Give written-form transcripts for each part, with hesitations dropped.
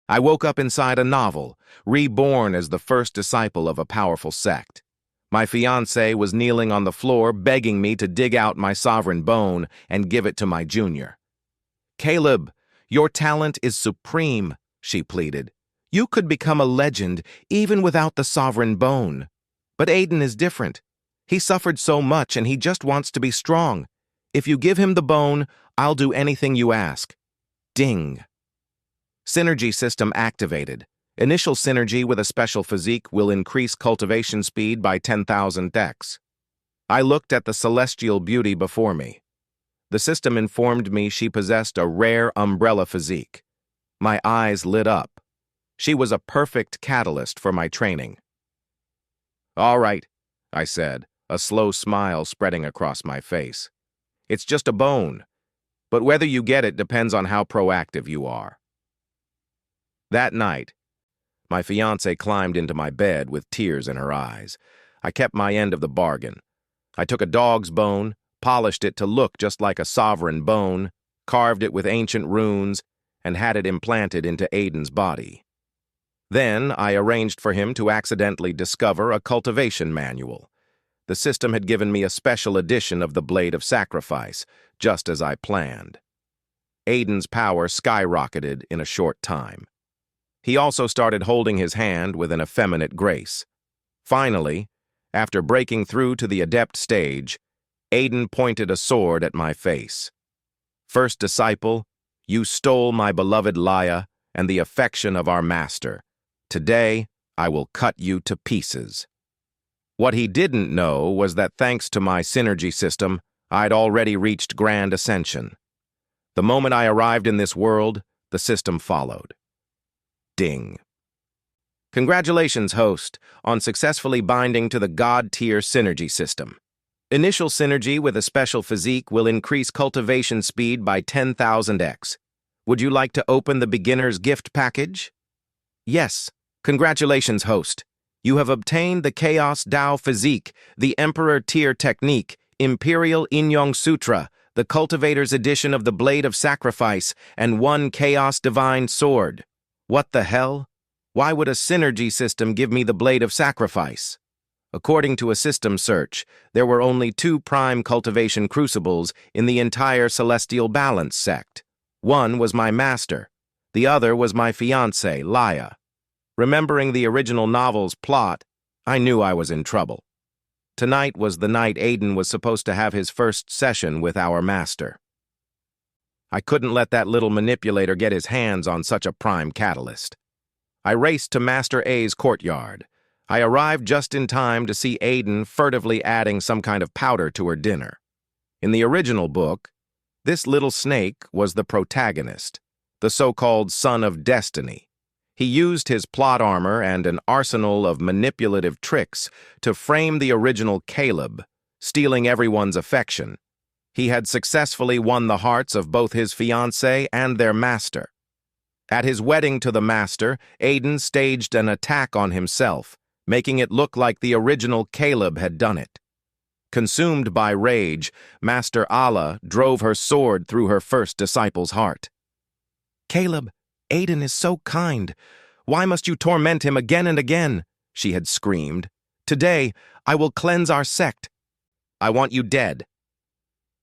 I woke up inside a novel, reborn as the first disciple of a powerful sect. My fiancée was kneeling on the floor, begging me to dig out my sovereign bone and give it to my junior. "Caleb, your talent is supreme," she pleaded. "You could become a legend even without the sovereign bone. But Aiden is different. He suffered so much and he just wants to be strong. If you give him the bone, I'll do anything you ask." Ding. Synergy system activated. Initial synergy with a special physique will increase cultivation speed by 10,000x. I looked at the celestial beauty before me. The system informed me she possessed a rare umbrella physique. My eyes lit up. She was a perfect catalyst for my training. "All right," I said, a slow smile spreading across my face. "It's just a bone, but whether you get it depends on how proactive you are." That night, my fiancée climbed into my bed with tears in her eyes. I kept my end of the bargain. I took a dog's bone, polished it to look just like a sovereign bone, carved it with ancient runes, and had it implanted into Aiden's body. Then I arranged for him to accidentally discover a cultivation manual. The system had given me a special edition of the Blade of Sacrifice, just as I planned. Aiden's power skyrocketed in a short time. He also started holding his hand with an effeminate grace. Finally, after breaking through to the adept stage, Aiden pointed a sword at my face. "First disciple, you stole my beloved Laya and the affection of our master. Today, I will cut you to pieces." What he didn't know was that thanks to my synergy system, I'd already reached grand ascension. The moment I arrived in this world, the system followed. Ding. Congratulations, host, on successfully binding to the God-tier synergy system. Initial synergy with a special physique will increase cultivation speed by 10,000x. Would you like to open the beginner's gift package? Yes. Congratulations, host. You have obtained the Chaos Dao Physique, the Emperor Tier Technique, Imperial Inyong Sutra, the Cultivator's Edition of the Blade of Sacrifice, and one Chaos Divine Sword. What the hell? Why would a synergy system give me the Blade of Sacrifice? According to a system search, there were only 2 prime cultivation crucibles in the entire Celestial Balance sect. One was my master. The other was my fiancée, Laya. Remembering the original novel's plot, I knew I was in trouble. Tonight was the night Aiden was supposed to have his first session with our master. I couldn't let that little manipulator get his hands on such a prime catalyst. I raced to Master A's courtyard. I arrived just in time to see Aiden furtively adding some kind of powder to her dinner. In the original book, this little snake was the protagonist, the so-called Son of Destiny. He used his plot armor and an arsenal of manipulative tricks to frame the original Caleb, stealing everyone's affection. He had successfully won the hearts of both his fiancée and their master. At his wedding to the master, Aiden staged an attack on himself, making it look like the original Caleb had done it. Consumed by rage, Master Allah drove her sword through her first disciple's heart. "Caleb, Aiden is so kind. Why must you torment him again and again?" she had screamed. "Today, I will cleanse our sect. I want you dead."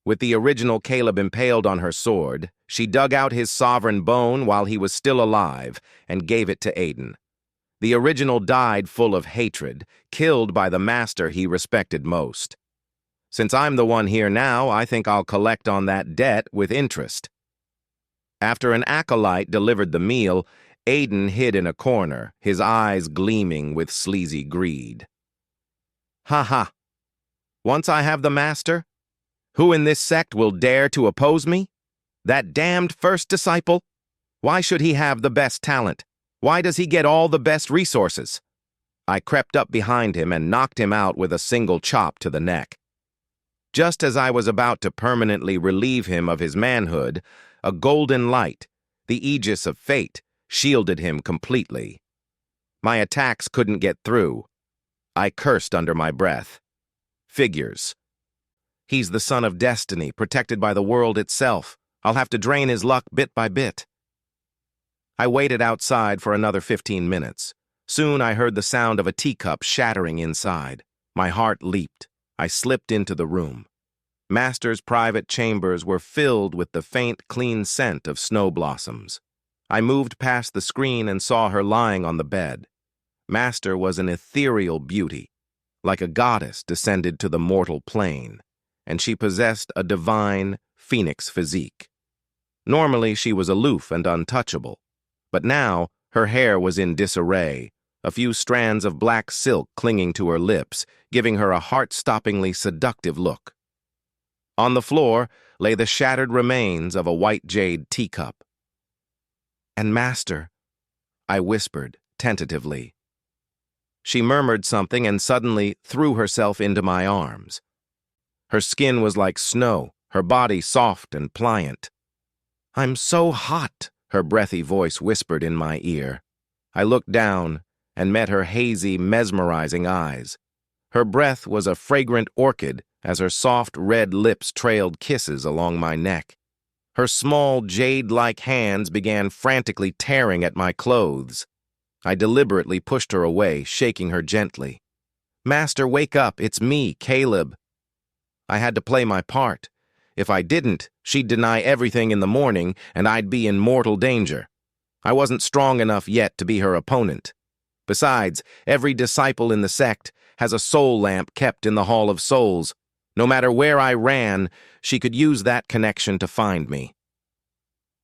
With the original Caleb impaled on her sword, she dug out his sovereign bone while he was still alive and gave it to Aiden. The original died full of hatred, killed by the master he respected most. Since I'm the one here now, I think I'll collect on that debt with interest. After an acolyte delivered the meal, Aiden hid in a corner, his eyes gleaming with sleazy greed. "Ha ha! Once I have the master, who in this sect will dare to oppose me? That damned first disciple? Why should he have the best talent? Why does he get all the best resources?" I crept up behind him and knocked him out with a single chop to the neck. Just as I was about to permanently relieve him of his manhood, a golden light, the aegis of fate, shielded him completely. My attacks couldn't get through. I cursed under my breath. Figures. He's the son of destiny, protected by the world itself. I'll have to drain his luck bit by bit. I waited outside for another 15 minutes. Soon I heard the sound of a teacup shattering inside. My heart leaped. I slipped into the room. Master's private chambers were filled with the faint, clean scent of snow blossoms. I moved past the screen and saw her lying on the bed. Master was an ethereal beauty, like a goddess descended to the mortal plane, and she possessed a divine, phoenix physique. Normally, she was aloof and untouchable, but now her hair was in disarray, a few strands of black silk clinging to her lips, giving her a heart-stoppingly seductive look. On the floor lay the shattered remains of a white jade teacup. "And Master," I whispered tentatively. She murmured something and suddenly threw herself into my arms. Her skin was like snow, her body soft and pliant. "I'm so hot," her breathy voice whispered in my ear. I looked down and met her hazy, mesmerizing eyes. Her breath was a fragrant orchid as her soft red lips trailed kisses along my neck. Her small, jade-like hands began frantically tearing at my clothes. I deliberately pushed her away, shaking her gently. "Master, wake up, it's me, Caleb." I had to play my part. If I didn't, she'd deny everything in the morning, and I'd be in mortal danger. I wasn't strong enough yet to be her opponent. Besides, every disciple in the sect has a soul lamp kept in the Hall of Souls. No matter where I ran, she could use that connection to find me.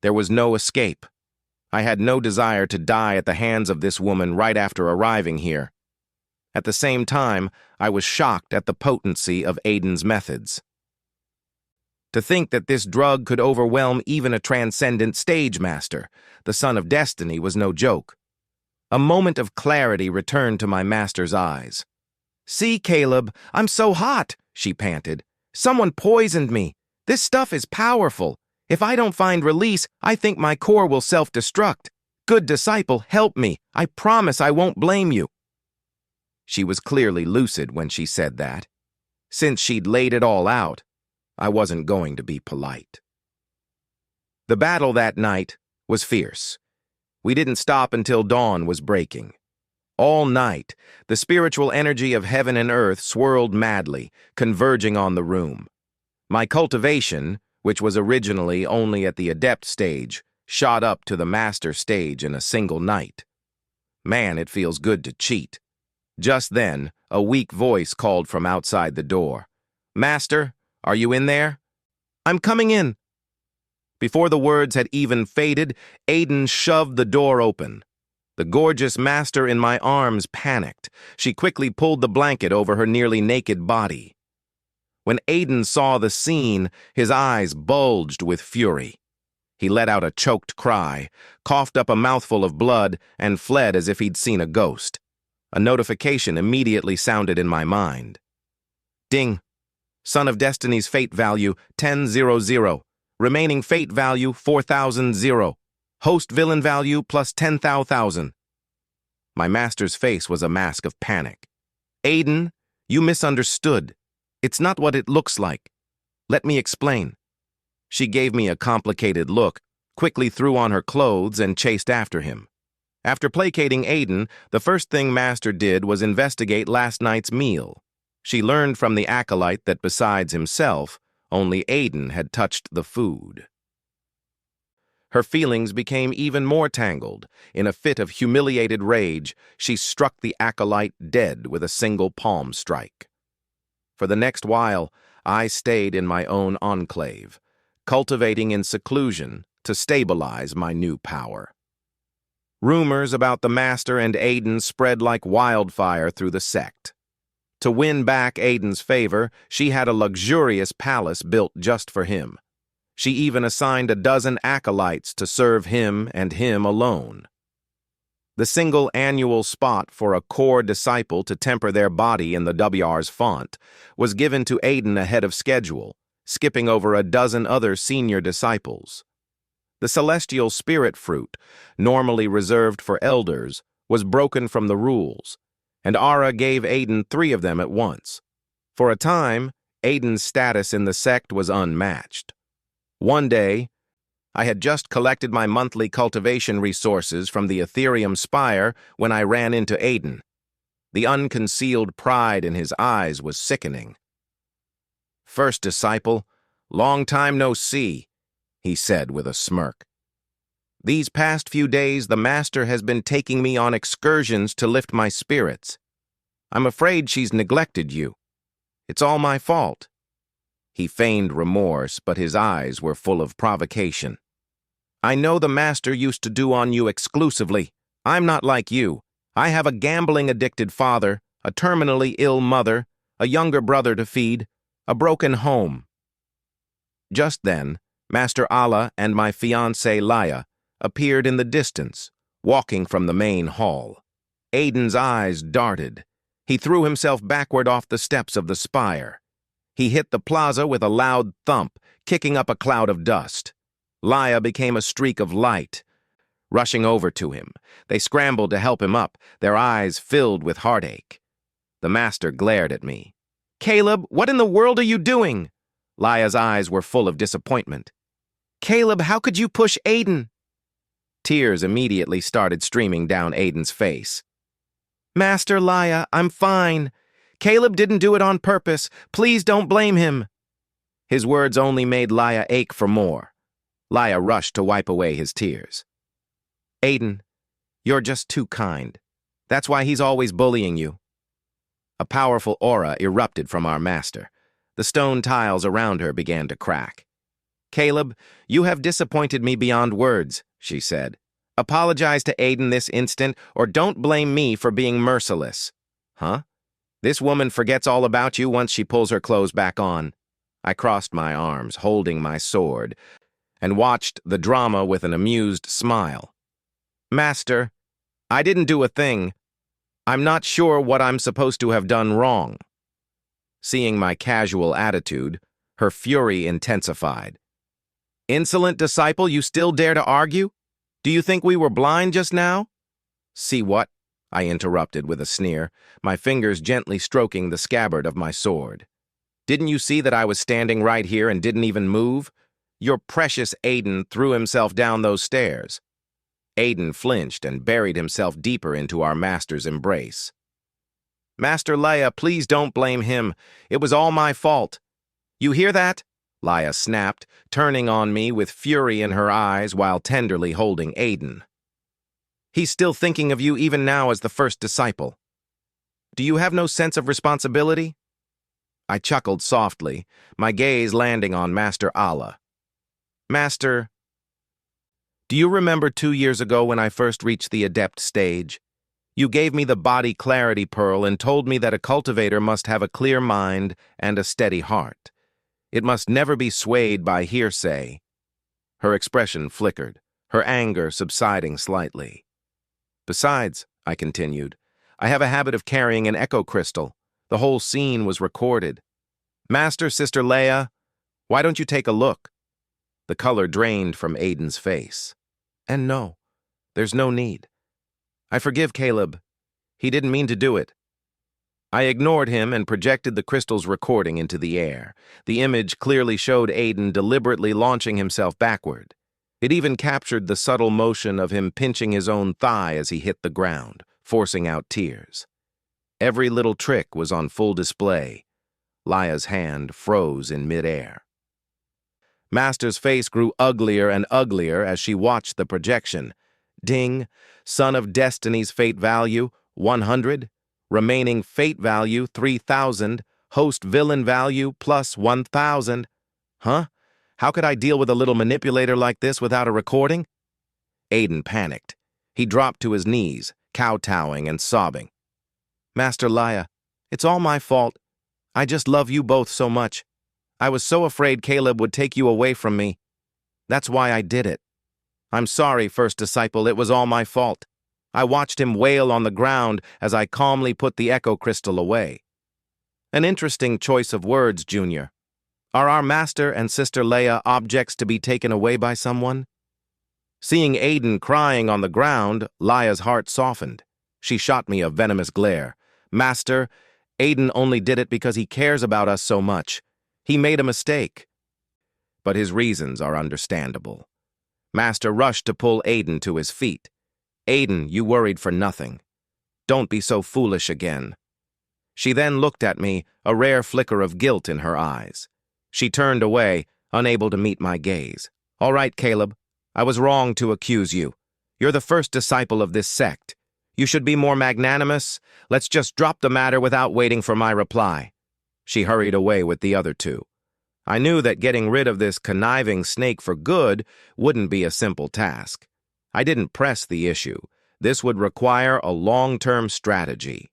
There was no escape. I had no desire to die at the hands of this woman right after arriving here. At the same time, I was shocked at the potency of Aiden's methods. To think that this drug could overwhelm even a transcendent stage master, the Son of Destiny, was no joke. A moment of clarity returned to my master's eyes. "See, Caleb, I'm so hot," she panted. "Someone poisoned me. This stuff is powerful. If I don't find release, I think my core will self-destruct. Good disciple, help me. I promise I won't blame you." She was clearly lucid when she said that. Since she'd laid it all out, I wasn't going to be polite. The battle that night was fierce. We didn't stop until dawn was breaking. All night, the spiritual energy of heaven and earth swirled madly, converging on the room. My cultivation, which was originally only at the adept stage, shot up to the master stage in a single night. Man, it feels good to cheat. Just then, a weak voice called from outside the door. "Master, are you in there?" "I'm coming in." Before the words had even faded, Aiden shoved the door open. The gorgeous master in my arms panicked. She quickly pulled the blanket over her nearly naked body. When Aiden saw the scene, his eyes bulged with fury. He let out a choked cry, coughed up a mouthful of blood, and fled as if he'd seen a ghost. A notification immediately sounded in my mind. "Ding. Son of Destiny's fate value 10,000. Remaining fate value 4,000. Host villain value plus 10,000. My master's face was a mask of panic. "Aiden, you misunderstood. It's not what it looks like. Let me explain." She gave me a complicated look, quickly threw on her clothes, and chased after him. After placating Aiden, the first thing Master did was investigate last night's meal. She learned from the acolyte that besides himself, only Aiden had touched the food. Her feelings became even more tangled. In a fit of humiliated rage, she struck the acolyte dead with a single palm strike. For the next while, I stayed in my own enclave, cultivating in seclusion to stabilize my new power. Rumors about the Master and Aiden spread like wildfire through the sect. To win back Aiden's favor, she had a luxurious palace built just for him. She even assigned a dozen acolytes to serve him and him alone. The single annual spot for a core disciple to temper their body in the WR's font was given to Aiden ahead of schedule, skipping over a dozen other senior disciples. The celestial spirit fruit, normally reserved for elders, was broken from the rules, and Ara gave Aiden 3 of them at once. For a time, Aiden's status in the sect was unmatched. One day, I had just collected my monthly cultivation resources from the Ethereum Spire when I ran into Aiden. The unconcealed pride in his eyes was sickening. "First disciple, long time no see," he said with a smirk. "These past few days the Master has been taking me on excursions to lift my spirits. I'm afraid she's neglected you. It's all my fault." He feigned remorse, but his eyes were full of provocation. "I know the Master used to do on you exclusively. I'm not like you. I have a gambling-addicted father, a terminally ill mother, a younger brother to feed, a broken home." Just then, Master Allah and my fiancée Laya appeared in the distance, walking from the main hall. Aiden's eyes darted. He threw himself backward off the steps of the spire. He hit the plaza with a loud thump, kicking up a cloud of dust. Laya became a streak of light. Rushing over to him, they scrambled to help him up, their eyes filled with heartache. The Master glared at me. "Caleb, what in the world are you doing?" Laya's eyes were full of disappointment. "Caleb, how could you push Aiden?" Tears immediately started streaming down Aiden's face. "Master Laya, I'm fine. Caleb didn't do it on purpose. Please don't blame him." His words only made Laya ache for more. Laya rushed to wipe away his tears. "Aiden, you're just too kind. That's why he's always bullying you." A powerful aura erupted from our Master. The stone tiles around her began to crack. "Caleb, you have disappointed me beyond words," she said. "Apologize to Aiden this instant, or don't blame me for being merciless." "Huh? This woman forgets all about you once she pulls her clothes back on." I crossed my arms, holding my sword, and watched the drama with an amused smile. "Master, I didn't do a thing. I'm not sure what I'm supposed to have done wrong." Seeing my casual attitude, her fury intensified. "Insolent disciple, you still dare to argue? Do you think we were blind just now?" "See what?" I interrupted with a sneer, my fingers gently stroking the scabbard of my sword. "Didn't you see that I was standing right here and didn't even move? Your precious Aiden threw himself down those stairs." Aiden flinched and buried himself deeper into our Master's embrace. "Master Laya, please don't blame him. It was all my fault. You hear that?" Laya snapped, turning on me with fury in her eyes while tenderly holding Aiden. "He's still thinking of you even now as the first disciple. Do you have no sense of responsibility?" I chuckled softly, my gaze landing on Master Allah. "Master, do you remember 2 years ago when I first reached the adept stage? You gave me the body clarity pearl and told me that a cultivator must have a clear mind and a steady heart. It must never be swayed by hearsay." Her expression flickered, her anger subsiding slightly. "Besides," I continued, "I have a habit of carrying an echo crystal. The whole scene was recorded. Master, Sister Leia, why don't you take a look?" The color drained from Aiden's face. "And no, there's no need. I forgive Caleb. He didn't mean to do it." I ignored him and projected the crystal's recording into the air. The image clearly showed Aiden deliberately launching himself backward. It even captured the subtle motion of him pinching his own thigh as he hit the ground, forcing out tears. Every little trick was on full display. Laya's hand froze in midair. Master's face grew uglier and uglier as she watched the projection. Ding, Son of Destiny's fate value, 100. Remaining fate value, 3,000. Host villain value, plus 1,000. Huh? How could I deal with a little manipulator like this without a recording? Aiden panicked. He dropped to his knees, kowtowing and sobbing. "Master Laya, it's all my fault. I just love you both so much. I was so afraid Caleb would take you away from me. That's why I did it. I'm sorry, First Disciple, it was all my fault. I watched him wail on the ground as I calmly put the echo crystal away." An interesting choice of words, Junior. Are our Master and Sister Leia objects to be taken away by someone? Seeing Aiden crying on the ground, Laya's heart softened. She shot me a venomous glare. "Master, Aiden only did it because he cares about us so much. He made a mistake." But his reasons are understandable. Master rushed to pull Aiden to his feet. "Aiden, you worried for nothing. Don't be so foolish again." She then looked at me, a rare flicker of guilt in her eyes. She turned away, unable to meet my gaze. "All right, Caleb. I was wrong to accuse you. You're the first disciple of this sect. You should be more magnanimous. Let's just drop the matter without waiting for my reply." She hurried away with the other two. I knew that getting rid of this conniving snake for good wouldn't be a simple task. I didn't press the issue. This would require a long-term strategy.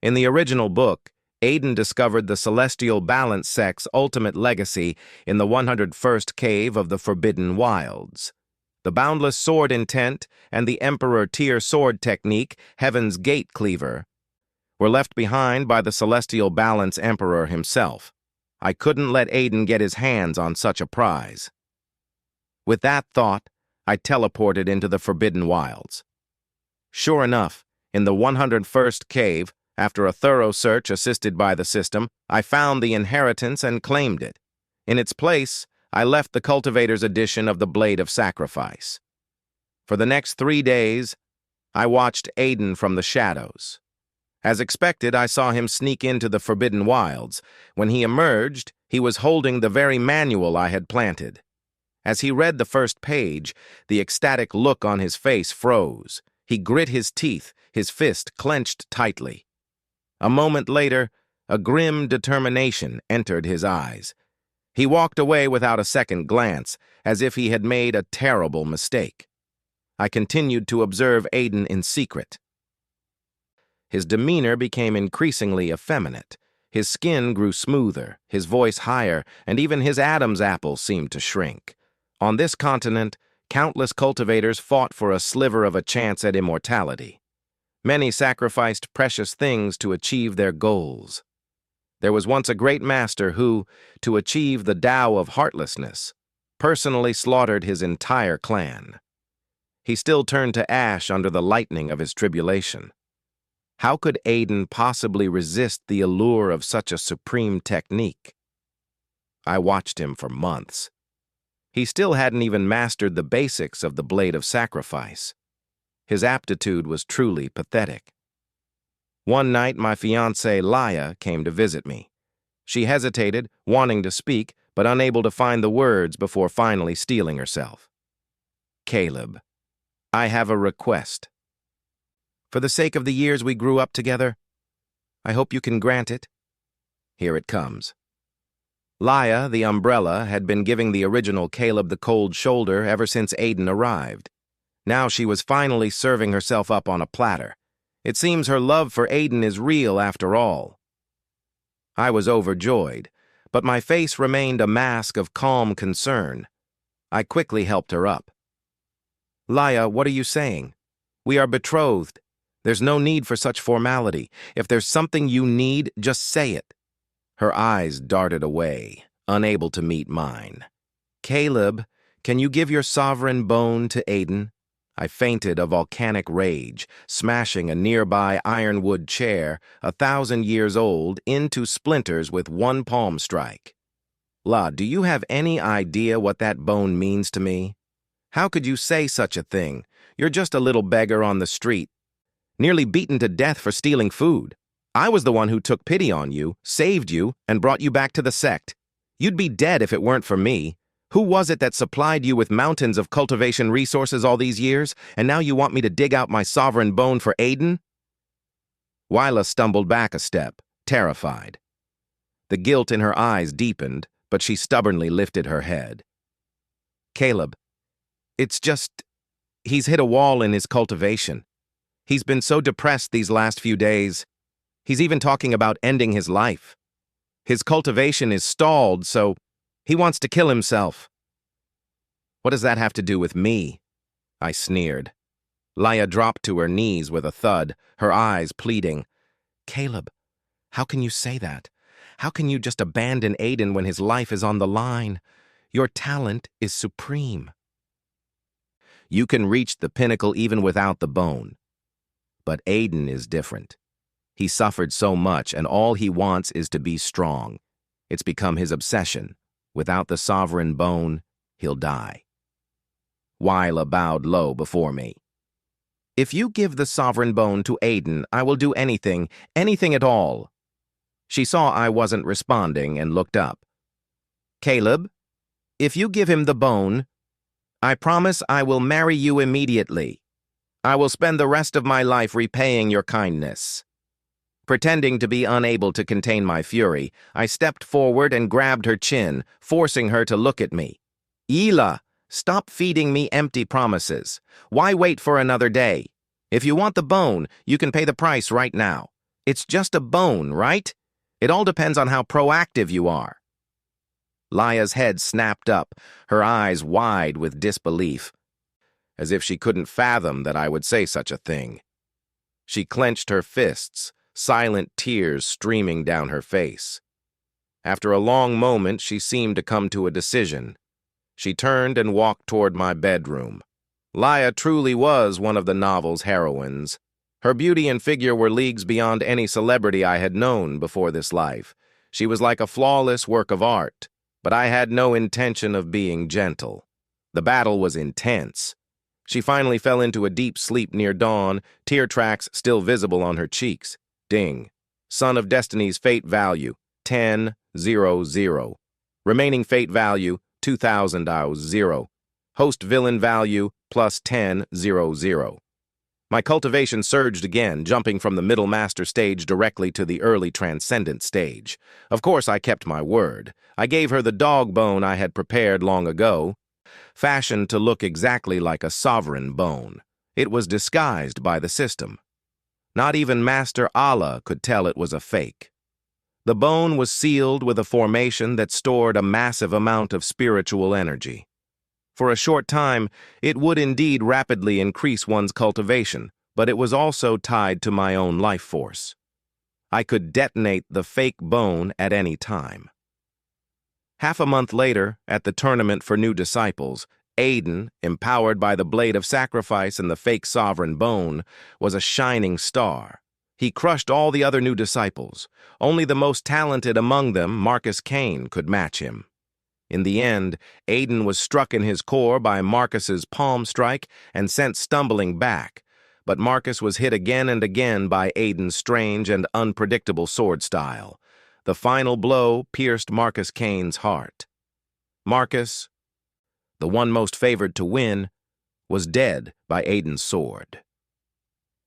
In the original book, Aiden discovered the Celestial Balance sect's ultimate legacy in the 101st cave of the Forbidden Wilds. The Boundless Sword Intent and the Emperor Tier Sword Technique, Heaven's Gate Cleaver, were left behind by the Celestial Balance Emperor himself. I couldn't let Aiden get his hands on such a prize. With that thought, I teleported into the Forbidden Wilds. Sure enough, in the 101st cave, after a thorough search assisted by the system, I found the inheritance and claimed it. In its place, I left the Cultivator's edition of the Blade of Sacrifice. For the next 3 days, I watched Aiden from the shadows. As expected, I saw him sneak into the Forbidden Wilds. When he emerged, he was holding the very manual I had planted. As he read the first page, the ecstatic look on his face froze. He grit his teeth, his fist clenched tightly. A moment later, a grim determination entered his eyes. He walked away without a second glance, as if he had made a terrible mistake. I continued to observe Aiden in secret. His demeanor became increasingly effeminate. His skin grew smoother, his voice higher, and even his Adam's apple seemed to shrink. On this continent, countless cultivators fought for a sliver of a chance at immortality. Many sacrificed precious things to achieve their goals. There was once a great master who, to achieve the Tao of heartlessness, personally slaughtered his entire clan. He still turned to ash under the lightning of his tribulation. How could Aiden possibly resist the allure of such a supreme technique? I watched him for months. He still hadn't even mastered the basics of the Blade of Sacrifice. His aptitude was truly pathetic. One night, my fiancée, Laya, came to visit me. She hesitated, wanting to speak, but unable to find the words before finally steeling herself. "Caleb, I have a request. For the sake of the years we grew up together, I hope you can grant it. Here it comes." Laya, the umbrella, had been giving the original Caleb the cold shoulder ever since Aiden arrived. Now she was finally serving herself up on a platter. It seems her love for Aiden is real after all. I was overjoyed, but my face remained a mask of calm concern. I quickly helped her up. "Laya, what are you saying? We are betrothed. There's no need for such formality. If there's something you need, just say it." Her eyes darted away, unable to meet mine. "Caleb, can you give your sovereign bone to Aiden?" I feinted a volcanic rage, smashing a nearby ironwood chair, 1,000 years old, into splinters with one palm strike. "La, do you have any idea what that bone means to me? How could you say such a thing? You're just a little beggar on the street, nearly beaten to death for stealing food. I was the one who took pity on you, saved you, and brought you back to the sect. You'd be dead if it weren't for me. Who was it that supplied you with mountains of cultivation resources all these years, and now you want me to dig out my sovereign bone for Aiden?" Wyla stumbled back a step, terrified. The guilt in her eyes deepened, but she stubbornly lifted her head. "Caleb, it's just, he's hit a wall in his cultivation. He's been so depressed these last few days. He's even talking about ending his life. His cultivation is stalled, so he wants to kill himself." "What does that have to do with me?" I sneered. Laya dropped to her knees with a thud, her eyes pleading. "Caleb, how can you say that? How can you just abandon Aiden when his life is on the line? Your talent is supreme. You can reach the pinnacle even without the bone. But Aiden is different. He suffered so much, and all he wants is to be strong. It's become his obsession. Without the sovereign bone, he'll die." Wyla bowed low before me. If you give the sovereign bone to Aiden, I will do anything, anything at all. She saw I wasn't responding and looked up. Caleb, if you give him the bone, I promise I will marry you immediately. I will spend the rest of my life repaying your kindness. Pretending to be unable to contain my fury, I stepped forward and grabbed her chin, forcing her to look at me. Ela, stop feeding me empty promises. Why wait for another day? If you want the bone, you can pay the price right now. It's just a bone, right? It all depends on how proactive you are. Laya's head snapped up, her eyes wide with disbelief, as if she couldn't fathom that I would say such a thing. She clenched her fists, silent tears streaming down her face. After a long moment, she seemed to come to a decision. She turned and walked toward my bedroom. Laya truly was one of the novel's heroines. Her beauty and figure were leagues beyond any celebrity I had known before this life. She was like a flawless work of art, but I had no intention of being gentle. The battle was intense. She finally fell into a deep sleep near dawn, tear tracks still visible on her cheeks. Ding. Son of Destiny's fate value, 10-0-0. Remaining fate value, 2,000-0. Host villain value, plus 10-0-0. My cultivation surged again, jumping from the middle master stage directly to the early transcendent stage. Of course, I kept my word. I gave her the dog bone I had prepared long ago, fashioned to look exactly like a sovereign bone. It was disguised by the system. Not even Master Allah could tell it was a fake. The bone was sealed with a formation that stored a massive amount of spiritual energy. For a short time, it would indeed rapidly increase one's cultivation, but it was also tied to my own life force. I could detonate the fake bone at any time. Half a month later, at the tournament for new disciples, Aiden, empowered by the blade of sacrifice and the fake sovereign bone, was a shining star. He crushed all the other new disciples. Only the most talented among them, Marcus Kane, could match him. In the end, Aiden was struck in his core by Marcus's palm strike and sent stumbling back, but Marcus was hit again and again by Aiden's strange and unpredictable sword style. The final blow pierced Marcus Kane's heart. Marcus, the one most favored to win, was dead by Aiden's sword.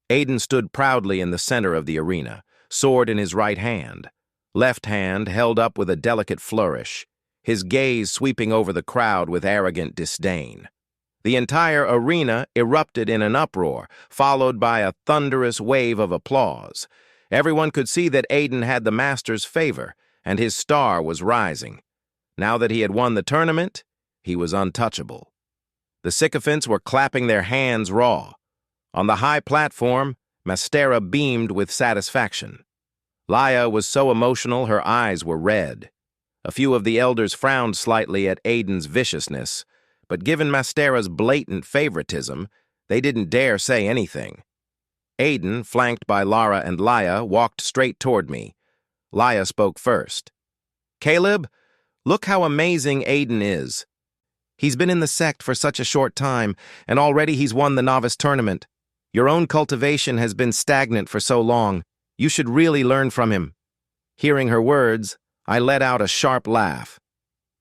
Aiden stood proudly in the center of the arena, sword in his right hand, left hand held up with a delicate flourish, his gaze sweeping over the crowd with arrogant disdain. The entire arena erupted in an uproar, followed by a thunderous wave of applause. Everyone could see that Aiden had the master's favor, and his star was rising. Now that he had won the tournament, he was untouchable. The sycophants were clapping their hands raw. On the high platform, Mastera beamed with satisfaction. Laya was so emotional her eyes were red. A few of the elders frowned slightly at Aiden's viciousness, but given Mastera's blatant favoritism, they didn't dare say anything. Aiden, flanked by Lara and Laya, walked straight toward me. Laya spoke first. Caleb, look how amazing Aiden is. He's been in the sect for such a short time, and already he's won the novice tournament. Your own cultivation has been stagnant for so long. You should really learn from him. Hearing her words, I let out a sharp laugh.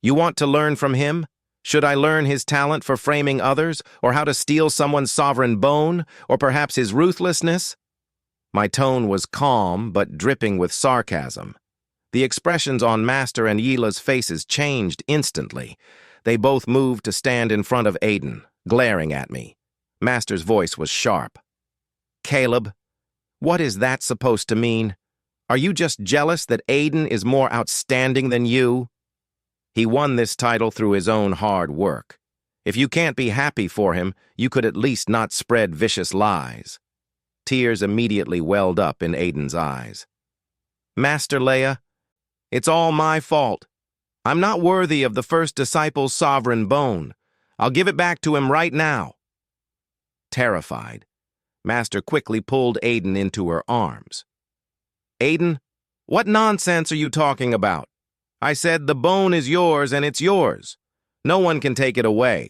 You want to learn from him? Should I learn his talent for framing others, or how to steal someone's sovereign bone, or perhaps his ruthlessness? My tone was calm, but dripping with sarcasm. The expressions on Master and Yila's faces changed instantly. They both moved to stand in front of Aiden, glaring at me. Master's voice was sharp. Caleb, what is that supposed to mean? Are you just jealous that Aiden is more outstanding than you? He won this title through his own hard work. If you can't be happy for him, you could at least not spread vicious lies. Tears immediately welled up in Aiden's eyes. Master Leia, it's all my fault. I'm not worthy of the first disciple's sovereign bone. I'll give it back to him right now. Terrified, Master quickly pulled Aiden into her arms. Aiden, what nonsense are you talking about? I said the bone is yours and it's yours. No one can take it away.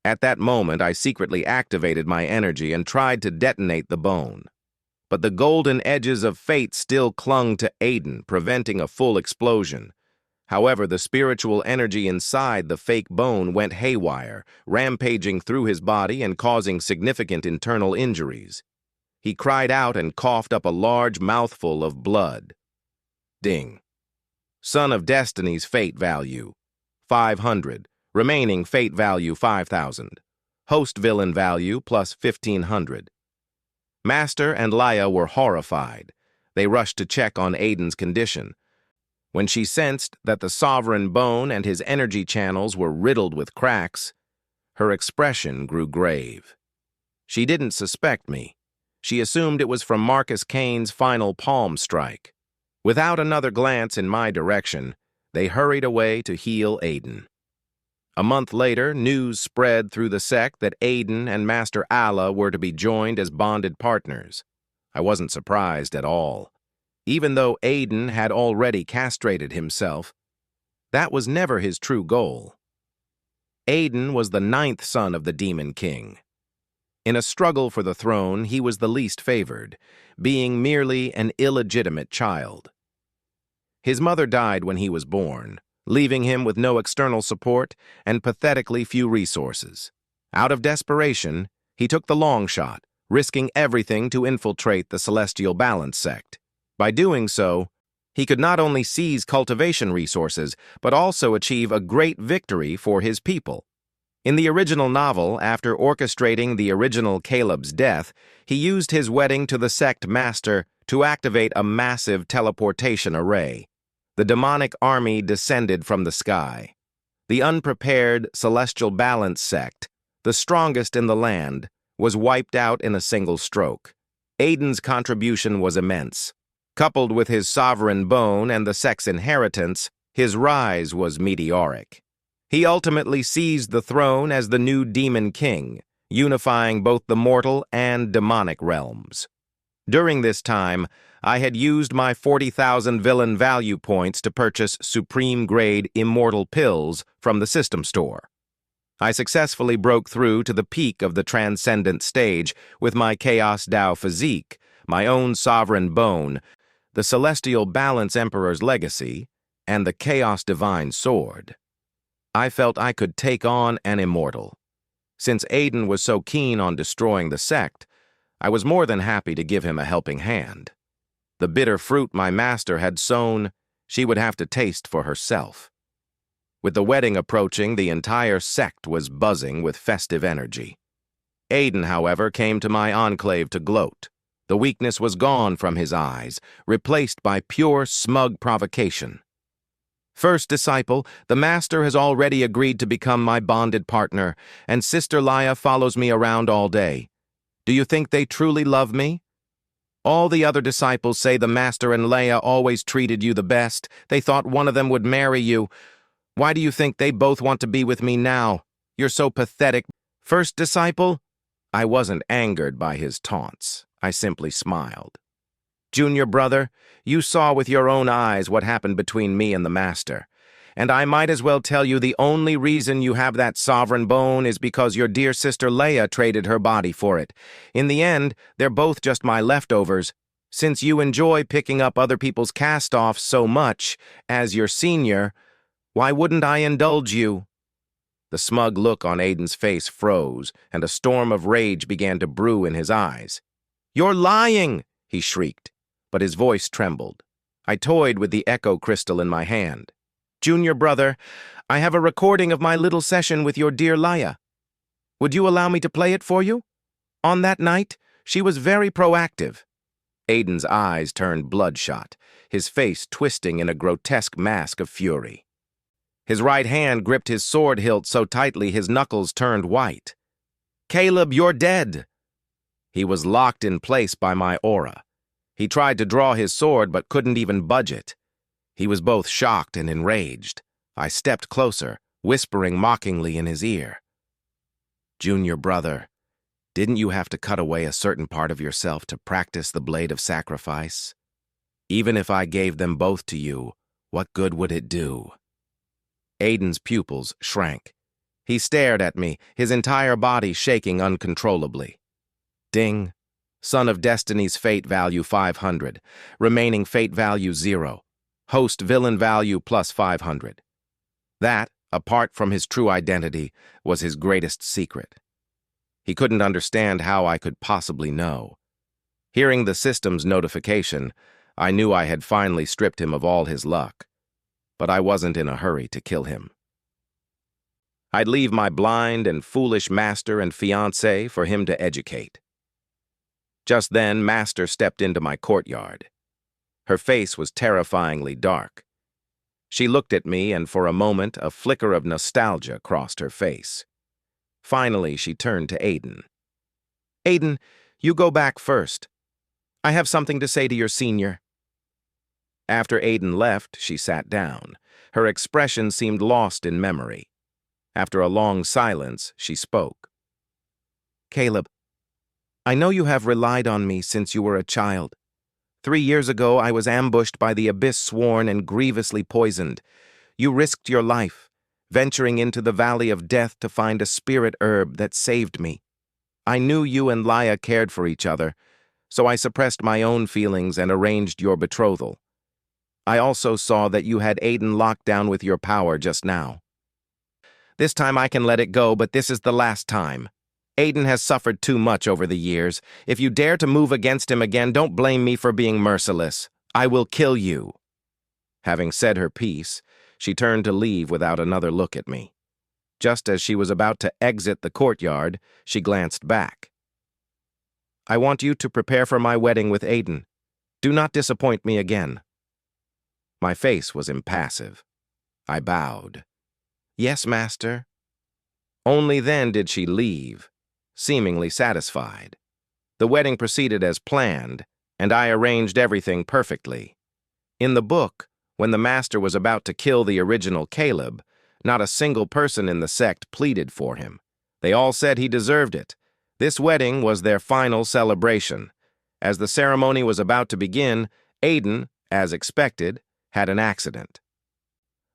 At that moment, I secretly activated my energy and tried to detonate the bone. But the golden edges of fate still clung to Aiden, preventing a full explosion. However, the spiritual energy inside the fake bone went haywire, rampaging through his body and causing significant internal injuries. He cried out and coughed up a large mouthful of blood. Ding. Son of Destiny's fate value, 500. Remaining fate value, 5,000. Host villain value, plus 1,500. Master and Leia were horrified. They rushed to check on Aiden's condition. When she sensed that the sovereign bone and his energy channels were riddled with cracks, her expression grew grave. She didn't suspect me. She assumed it was from Marcus Kane's final palm strike. Without another glance in my direction, they hurried away to heal Aiden. A month later, news spread through the sect that Aiden and Master Allah were to be joined as bonded partners. I wasn't surprised at all. Even though Aiden had already castrated himself, that was never his true goal. Aiden was the 9th son of the Demon King. In a struggle for the throne, he was the least favored, being merely an illegitimate child. His mother died when he was born, leaving him with no external support and pathetically few resources. Out of desperation, he took the long shot, risking everything to infiltrate the Celestial Balance sect. By doing so, he could not only seize cultivation resources, but also achieve a great victory for his people. In the original novel, after orchestrating the original Caleb's death, he used his wedding to the sect master to activate a massive teleportation array. The demonic army descended from the sky. The unprepared Celestial Balance sect, the strongest in the land, was wiped out in a single stroke. Aiden's contribution was immense. Coupled with his sovereign bone and the sect's inheritance, his rise was meteoric. He ultimately seized the throne as the new Demon King, unifying both the mortal and demonic realms. During this time, I had used my 40,000 villain value points to purchase supreme-grade immortal pills from the system store. I successfully broke through to the peak of the transcendent stage with my Chaos Dao physique, my own sovereign bone, the Celestial Balance Emperor's legacy, and the Chaos Divine Sword. I felt I could take on an immortal. Since Aiden was so keen on destroying the sect, I was more than happy to give him a helping hand. The bitter fruit my master had sown, she would have to taste for herself. With the wedding approaching, the entire sect was buzzing with festive energy. Aiden, however, came to my enclave to gloat. The weakness was gone from his eyes, replaced by pure, smug provocation. First disciple, the master has already agreed to become my bonded partner, and Sister Leia follows me around all day. Do you think they truly love me? All the other disciples say the master and Leia always treated you the best. They thought one of them would marry you. Why do you think they both want to be with me now? You're so pathetic. First disciple? I wasn't angered by his taunts. I simply smiled. Junior brother, you saw with your own eyes what happened between me and the master. And I might as well tell you the only reason you have that sovereign bone is because your dear sister Leia traded her body for it. In the end, they're both just my leftovers. Since you enjoy picking up other people's cast-offs so much, as your senior, why wouldn't I indulge you? The smug look on Aiden's face froze, and a storm of rage began to brew in his eyes. You're lying, he shrieked, but his voice trembled. I toyed with the echo crystal in my hand. Junior brother, I have a recording of my little session with your dear Leia. Would you allow me to play it for you? On that night, she was very proactive. Aiden's eyes turned bloodshot, his face twisting in a grotesque mask of fury. His right hand gripped his sword hilt so tightly his knuckles turned white. Caleb, you're dead. He was locked in place by my aura. He tried to draw his sword but couldn't even budge it. He was both shocked and enraged. I stepped closer, whispering mockingly in his ear. Junior brother, didn't you have to cut away a certain part of yourself to practice the blade of sacrifice? Even if I gave them both to you, what good would it do? Aiden's pupils shrank. He stared at me, his entire body shaking uncontrollably. Ding. Son of Destiny's fate value 500. Remaining fate value 0. Host villain value plus 500. That, apart from his true identity, was his greatest secret. He couldn't understand how I could possibly know. Hearing the system's notification, I knew I had finally stripped him of all his luck. But I wasn't in a hurry to kill him. I'd leave my blind and foolish master and fiancé for him to educate. Just then, Master stepped into my courtyard. Her face was terrifyingly dark. She looked at me, and for a moment, a flicker of nostalgia crossed her face. Finally, she turned to Aiden. "Aiden, you go back first. I have something to say to your senior." After Aiden left, she sat down. Her expression seemed lost in memory. After a long silence, she spoke. "Caleb, I know you have relied on me since you were a child. 3 years ago, I was ambushed by the Abyss Sworn and grievously poisoned. You risked your life, venturing into the Valley of Death to find a spirit herb that saved me. I knew you and Laia cared for each other, so I suppressed my own feelings and arranged your betrothal. I also saw that you had Aiden locked down with your power just now. This time I can let it go, but this is the last time. Aiden has suffered too much over the years. If you dare to move against him again, don't blame me for being merciless. I will kill you." Having said her piece, she turned to leave without another look at me. Just as she was about to exit the courtyard, she glanced back. "I want you to prepare for my wedding with Aiden. Do not disappoint me again." My face was impassive. I bowed. "Yes, Master." Only then did she leave, seemingly satisfied. The wedding proceeded as planned, and I arranged everything perfectly. In the book, when the Master was about to kill the original Caleb, not a single person in the sect pleaded for him. They all said he deserved it. This wedding was their final celebration. As the ceremony was about to begin, Aiden, as expected, had an accident.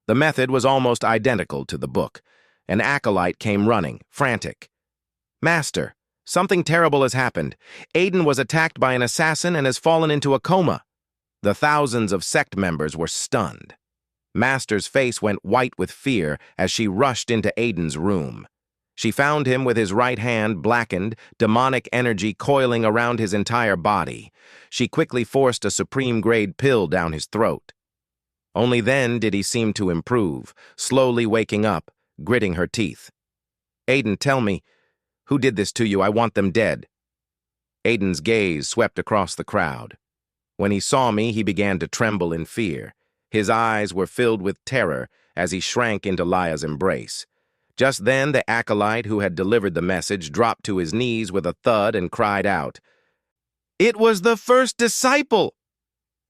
The method was almost identical to the book. An acolyte came running, frantic. "Master, something terrible has happened. Aiden was attacked by an assassin and has fallen into a coma." The thousands of sect members were stunned. Master's face went white with fear as she rushed into Aiden's room. She found him with his right hand blackened, demonic energy coiling around his entire body. She quickly forced a supreme-grade pill down his throat. Only then did he seem to improve, slowly waking up, gritting her teeth. "Aiden, tell me, who did this to you? I want them dead." Aiden's gaze swept across the crowd. When he saw me, he began to tremble in fear. His eyes were filled with terror as he shrank into Laia's embrace. Just then, the acolyte who had delivered the message dropped to his knees with a thud and cried out, "It was the first disciple!"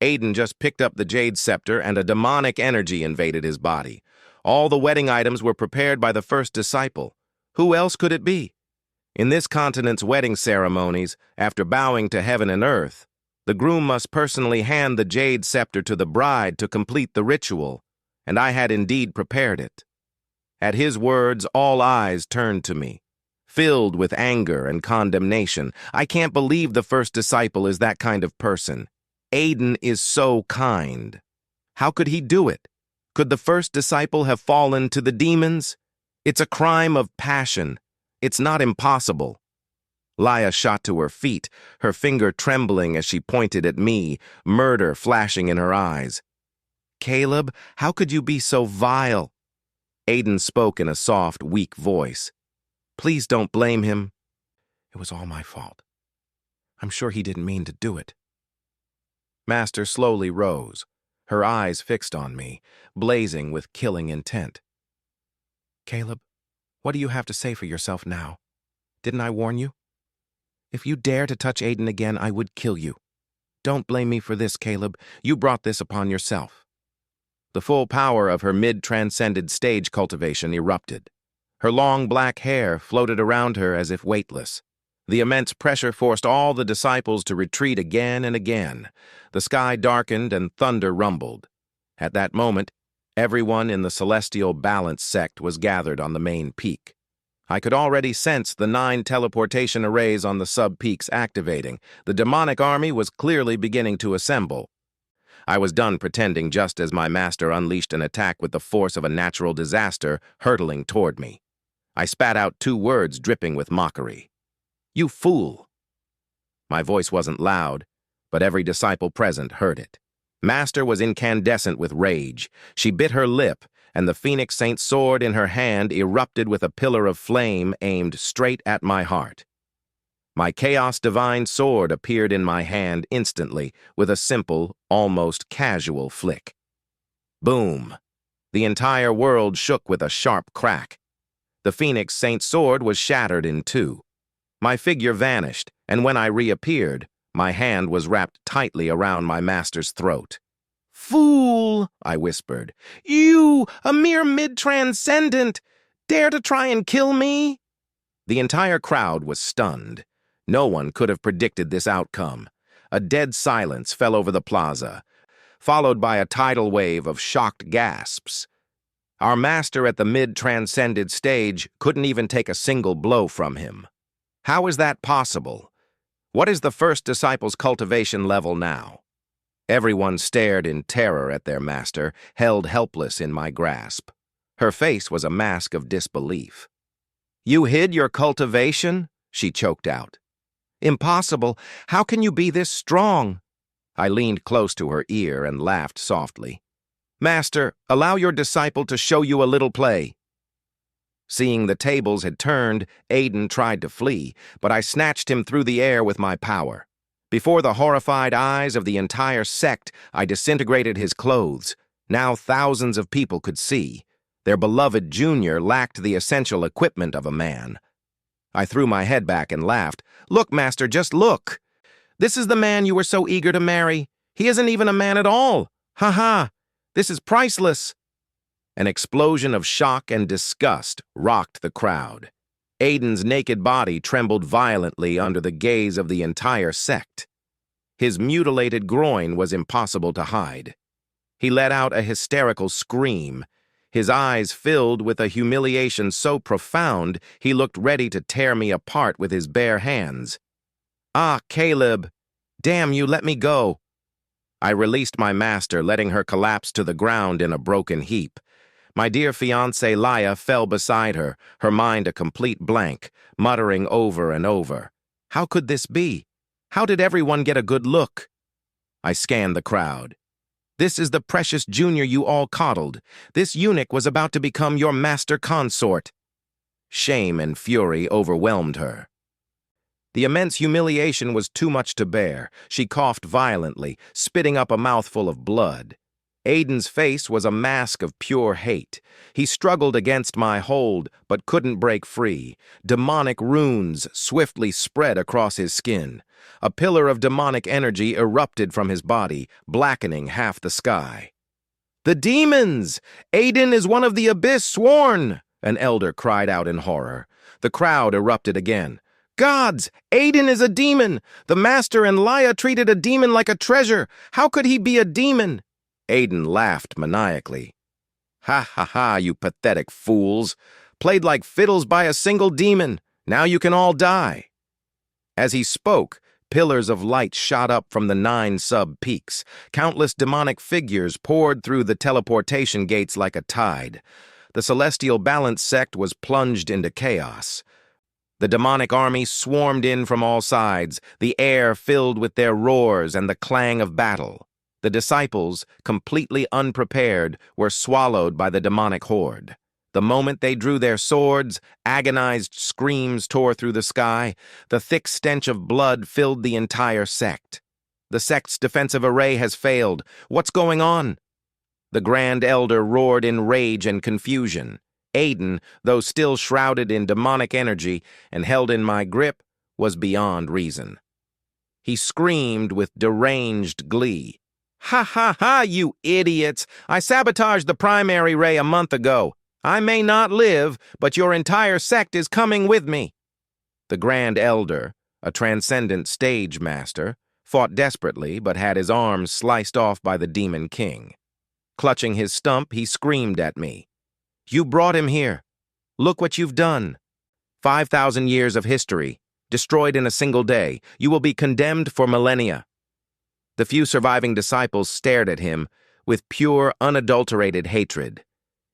Aiden just picked up the jade scepter and a demonic energy invaded his body. All the wedding items were prepared by the first disciple. Who else could it be? In this continent's wedding ceremonies, after bowing to heaven and earth, the groom must personally hand the jade scepter to the bride to complete the ritual, and I had indeed prepared it. At his words, all eyes turned to me, filled with anger and condemnation. I can't believe the first disciple is that kind of person. Aiden is so kind. How could he do it? Could the first disciple have fallen to the demons? It's a crime of passion. It's not impossible. Laia shot to her feet, her finger trembling as she pointed at me, murder flashing in her eyes. "Caleb, how could you be so vile?" Aiden spoke in a soft, weak voice. "Please don't blame him. It was all my fault. I'm sure he didn't mean to do it." Master slowly rose, her eyes fixed on me, blazing with killing intent. "Caleb, what do you have to say for yourself now? Didn't I warn you? If you dare to touch Aiden again, I would kill you. Don't blame me for this, Caleb. You brought this upon yourself." The full power of her mid-transcended stage cultivation erupted. Her long black hair floated around her as if weightless. The immense pressure forced all the disciples to retreat again and again. The sky darkened and thunder rumbled. At that moment, everyone in the Celestial Balance sect was gathered on the main peak. I could already sense the 9 teleportation arrays on the sub-peaks activating. The demonic army was clearly beginning to assemble. I was done pretending just as my master unleashed an attack with the force of a natural disaster, hurtling toward me. I spat out 2 words dripping with mockery. "You fool!" My voice wasn't loud, but every disciple present heard it. Master was incandescent with rage. She bit her lip, and the Phoenix Saint's sword in her hand erupted with a pillar of flame aimed straight at my heart. My Chaos Divine sword appeared in my hand instantly with a simple, almost casual flick. Boom! The entire world shook with a sharp crack. The Phoenix Saint's sword was shattered in 2. My figure vanished, and when I reappeared, my hand was wrapped tightly around my master's throat. "Fool!" I whispered. "You, a mere mid-transcendent, dare to try and kill me?" The entire crowd was stunned. No one could have predicted this outcome. A dead silence fell over the plaza, followed by a tidal wave of shocked gasps. Our master at the mid-transcended stage couldn't even take a single blow from him. How is that possible? What is the first disciple's cultivation level now? Everyone stared in terror at their master, held helpless in my grasp. Her face was a mask of disbelief. "You hid your cultivation?" she choked out. "Impossible. How can you be this strong?" I leaned close to her ear and laughed softly. "Master, allow your disciple to show you a little play." Seeing the tables had turned, Aiden tried to flee, but I snatched him through the air with my power. Before the horrified eyes of the entire sect, I disintegrated his clothes. Now thousands of people could see. Their beloved junior lacked the essential equipment of a man. I threw my head back and laughed. "Look, Master, just look. This is the man you were so eager to marry. He isn't even a man at all. Ha ha! This is priceless." An explosion of shock and disgust rocked the crowd. Aiden's naked body trembled violently under the gaze of the entire sect. His mutilated groin was impossible to hide. He let out a hysterical scream. His eyes filled with a humiliation so profound he looked ready to tear me apart with his bare hands. "Ah, Caleb! Damn you, let me go!" I released my master, letting her collapse to the ground in a broken heap. My dear fiancée Laya fell beside her, her mind a complete blank, muttering over and over. How could this be? How did everyone get a good look? I scanned the crowd. This is the precious junior you all coddled. This eunuch was about to become your master consort. Shame and fury overwhelmed her. The immense humiliation was too much to bear. She coughed violently, spitting up a mouthful of blood. Aiden's face was a mask of pure hate. He struggled against my hold, but couldn't break free. Demonic runes swiftly spread across his skin. A pillar of demonic energy erupted from his body, blackening half the sky. "The demons! Aiden is one of the Abyss sworn!" an elder cried out in horror. The crowd erupted again. "Gods! Aiden is a demon! The master and Laya treated a demon like a treasure! How could he be a demon?" Aiden laughed maniacally. "Ha ha ha, you pathetic fools! Played like fiddles by a single demon! Now you can all die!" As he spoke, pillars of light shot up from the 9 sub-peaks. Countless demonic figures poured through the teleportation gates like a tide. The Celestial Balance sect was plunged into chaos. The demonic army swarmed in from all sides, the air filled with their roars and the clang of battle. The disciples, completely unprepared, were swallowed by the demonic horde. The moment they drew their swords, agonized screams tore through the sky. The thick stench of blood filled the entire sect. "The sect's defensive array has failed. What's going on?" The Grand Elder roared in rage and confusion. Aiden, though still shrouded in demonic energy and held in my grip, was beyond reason. He screamed with deranged glee. "Ha ha ha, you idiots! I sabotaged the primary ray a month ago. I may not live, but your entire sect is coming with me." The Grand Elder, a transcendent stage master, fought desperately but had his arms sliced off by the Demon King. Clutching his stump, he screamed at me. "You brought him here. Look what you've done." 5,000 years of history, destroyed in a single day. You will be condemned for millennia." The few surviving disciples stared at him with pure, unadulterated hatred.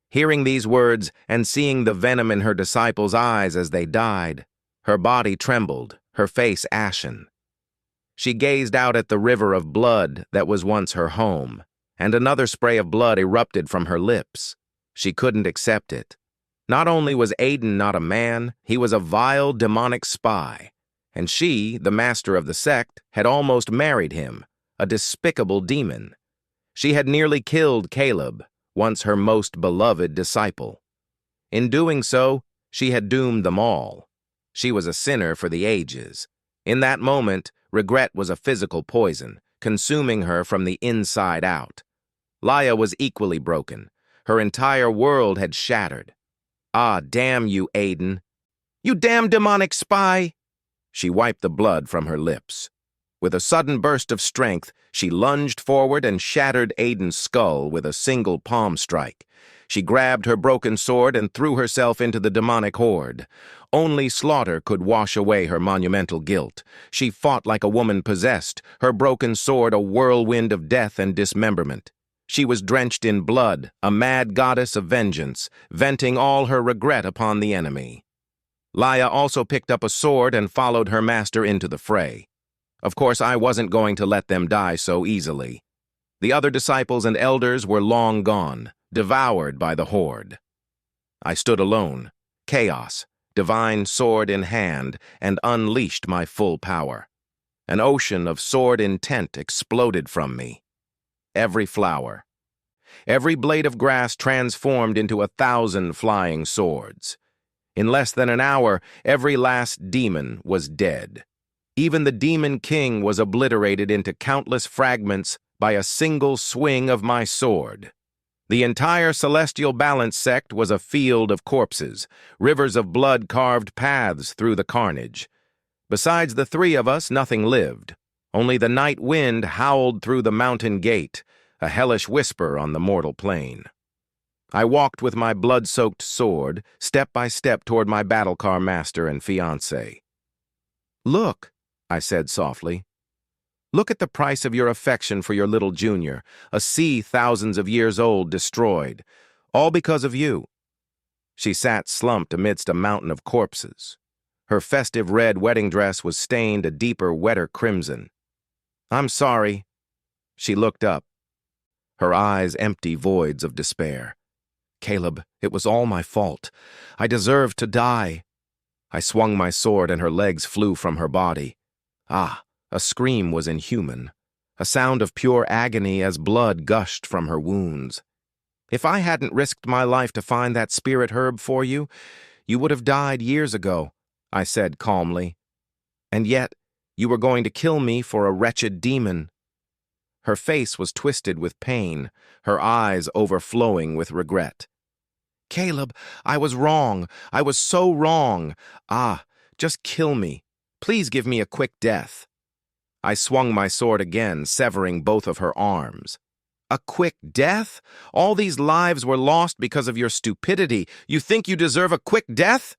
Hearing these words and seeing the venom in her disciples' eyes as they died, her body trembled, her face ashen. She gazed out at the river of blood that was once her home, and another spray of blood erupted from her lips. She couldn't accept it. Not only was Aiden not a man, he was a vile, demonic spy, and she, the master of the sect, had almost married him, a despicable demon. She had nearly killed Caleb, once her most beloved disciple. In doing so, she had doomed them all. She was a sinner for the ages. In that moment, regret was a physical poison, consuming her from the inside out. Laia was equally broken. Her entire world had shattered. "Ah, damn you, Aiden. You damn demonic spy!" She wiped the blood from her lips. With a sudden burst of strength, she lunged forward and shattered Aiden's skull with a single palm strike. She grabbed her broken sword and threw herself into the demonic horde. Only slaughter could wash away her monumental guilt. She fought like a woman possessed, her broken sword a whirlwind of death and dismemberment. She was drenched in blood, a mad goddess of vengeance, venting all her regret upon the enemy. Laia also picked up a sword and followed her master into the fray. Of course, I wasn't going to let them die so easily. The other disciples and elders were long gone, devoured by the horde. I stood alone, chaos, divine sword in hand, and unleashed my full power. An ocean of sword intent exploded from me. Every flower, every blade of grass transformed into 1,000 flying swords. In less than an hour, every last demon was dead. Even the Demon King was obliterated into countless fragments by a single swing of my sword. The entire Celestial Balance sect was a field of corpses. Rivers of blood carved paths through the carnage. Besides the three of us, nothing lived. Only the night wind howled through the mountain gate, a hellish whisper on the mortal plane. I walked with my blood-soaked sword, step by step toward my battle car master and fiancé. "Look," I said softly. "Look at the price of your affection for your little junior, a sea thousands of years old destroyed, all because of you." She sat slumped amidst a mountain of corpses. Her festive red wedding dress was stained a deeper, wetter crimson. "I'm sorry." She looked up, her eyes empty voids of despair. "Caleb, it was all my fault. I deserved to die." I swung my sword and her legs flew from her body. Ah, a scream was inhuman, a sound of pure agony as blood gushed from her wounds. "If I hadn't risked my life to find that spirit herb for you, you would have died years ago," I said calmly. "And yet, you were going to kill me for a wretched demon." Her face was twisted with pain, her eyes overflowing with regret. "Caleb, I was wrong. I was so wrong. Ah, just kill me. Please give me a quick death." I swung my sword again, severing both of her arms. "A quick death? All these lives were lost because of your stupidity. You think you deserve a quick death?"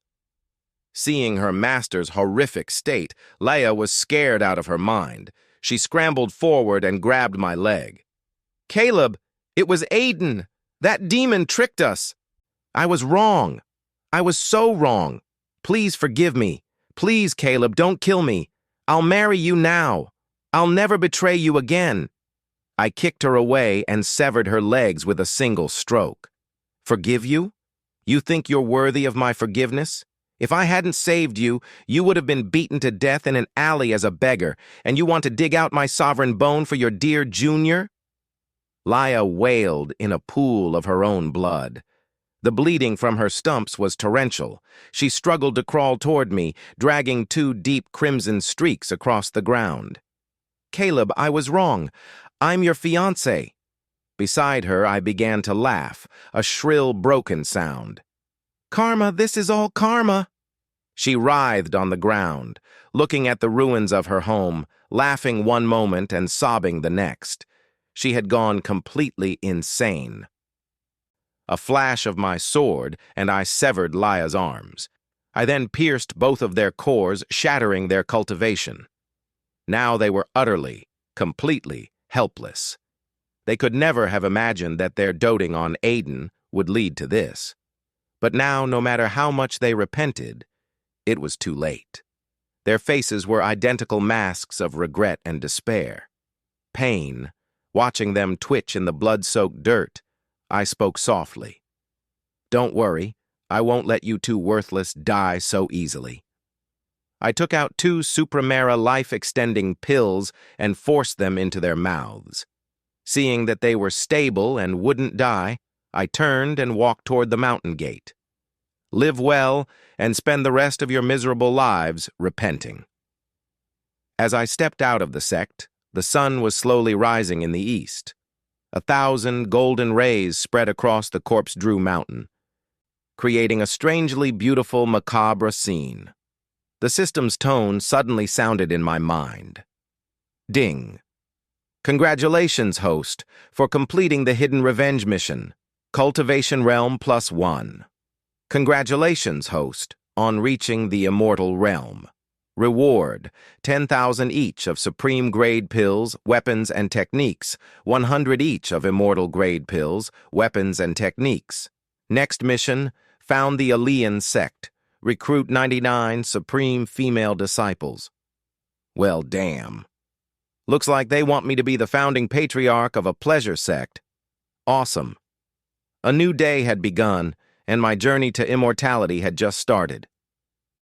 Seeing her master's horrific state, Laia was scared out of her mind. She scrambled forward and grabbed my leg. "Caleb, it was Aiden. That demon tricked us. I was wrong. I was so wrong. Please forgive me. Please, Caleb, don't kill me. I'll marry you now. I'll never betray you again." I kicked her away and severed her legs with a single stroke. "Forgive you? You think you're worthy of my forgiveness? If I hadn't saved you, you would have been beaten to death in an alley as a beggar, and you want to dig out my sovereign bone for your dear junior?" Laia wailed in a pool of her own blood. The bleeding from her stumps was torrential. She struggled to crawl toward me, dragging 2 deep crimson streaks across the ground. "Caleb, I was wrong. I'm your fiancé." Beside her, I began to laugh, a shrill, broken sound. "Karma, this is all karma." She writhed on the ground, looking at the ruins of her home, laughing one moment and sobbing the next. She had gone completely insane. A flash of my sword, and I severed Laia's arms. I then pierced both of their cores, shattering their cultivation. Now they were utterly, completely helpless. They could never have imagined that their doting on Aiden would lead to this. But now, no matter how much they repented, it was too late. Their faces were identical masks of regret and despair. Pain, watching them twitch in the blood-soaked dirt, I spoke softly. "Don't worry, I won't let you two worthless die so easily." I took out 2 Supramera life-extending pills and forced them into their mouths. Seeing that they were stable and wouldn't die, I turned and walked toward the mountain gate. Live well and spend the rest of your miserable lives repenting. As I stepped out of the sect, the sun was slowly rising in the east. 1,000 golden rays spread across the Corpse Drew Mountain, creating a strangely beautiful, macabre scene. The system's tone suddenly sounded in my mind. Ding. Congratulations, host, for completing the Hidden Revenge mission. Cultivation Realm +1. Congratulations, host, on reaching the Immortal Realm. Reward, 10,000 each of Supreme Grade pills, weapons, and techniques, 100 each of Immortal Grade pills, weapons, and techniques. Next mission, found the Alian sect. Recruit 99 Supreme Female Disciples. Well, damn. Looks like they want me to be the founding patriarch of a pleasure sect. Awesome. A new day had begun, and my journey to immortality had just started.